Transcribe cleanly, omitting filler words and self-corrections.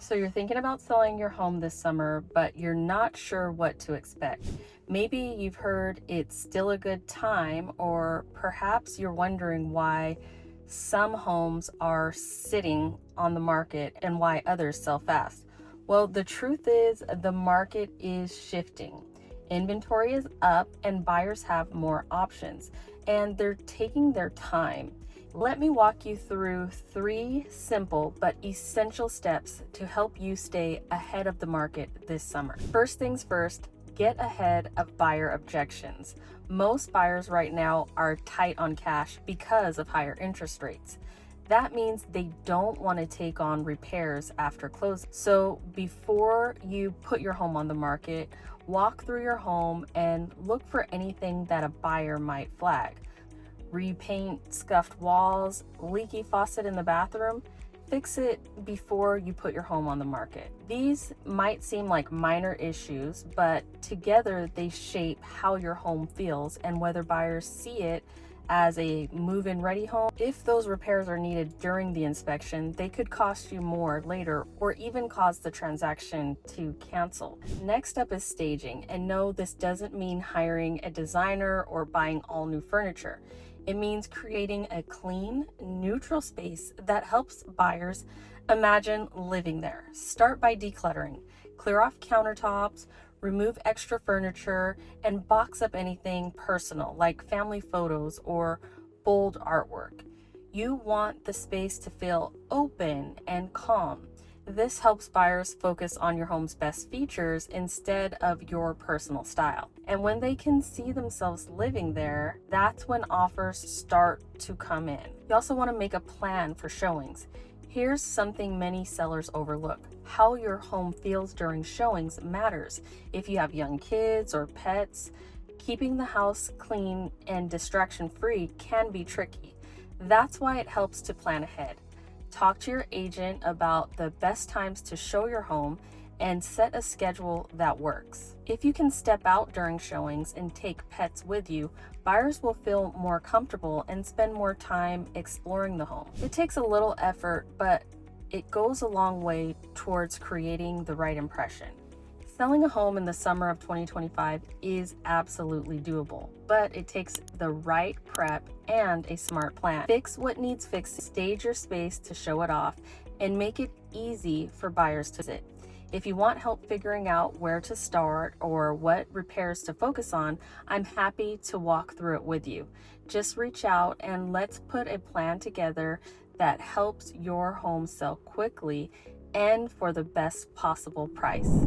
So you're thinking about selling your home this summer, but you're not sure what to expect. Maybe you've heard it's still a good time, or perhaps you're wondering why some homes are sitting on the market and why others sell fast. Well, the truth is the market is shifting. Inventory is up and buyers have more options, and they're taking their time. Let me walk you through 3 simple but essential steps to help you stay ahead of the market this summer. First things first, get ahead of buyer objections. Most buyers right now are tight on cash because of higher interest rates. That means they don't want to take on repairs after closing. So before you put your home on the market, walk through your home and look for anything that a buyer might flag. Repaint scuffed walls, leaky faucet in the bathroom. Fix it before you put your home on the market. These might seem like minor issues, but together they shape how your home feels and whether buyers see it as a move-in ready home. If those repairs are needed during the inspection, they could cost you more later or even cause the transaction to cancel. Next up is staging, and no, this doesn't mean hiring a designer or buying all new furniture. It means creating a clean, neutral space that helps buyers imagine living there. Start by decluttering. Clear off countertops, remove extra furniture, and box up anything personal like family photos or bold artwork. You want the space to feel open and calm. This helps buyers focus on your home's best features instead of your personal style. And when they can see themselves living there, that's when offers start to come in. You also want to make a plan for showings. Here's something many sellers overlook. How your home feels during showings matters. If you have young kids or pets, keeping the house clean and distraction-free can be tricky. That's why it helps to plan ahead. Talk to your agent about the best times to show your home and set a schedule that works. If you can step out during showings and take pets with you, buyers will feel more comfortable and spend more time exploring the home. It takes a little effort, but it goes a long way towards creating the right impression. Selling a home in the summer of 2025 is absolutely doable, but it takes the right prep and a smart plan. Fix what needs fixed, stage your space to show it off, and make it easy for buyers to visit. If you want help figuring out where to start or what repairs to focus on, I'm happy to walk through it with you. Just reach out and let's put a plan together that helps your home sell quickly and for the best possible price.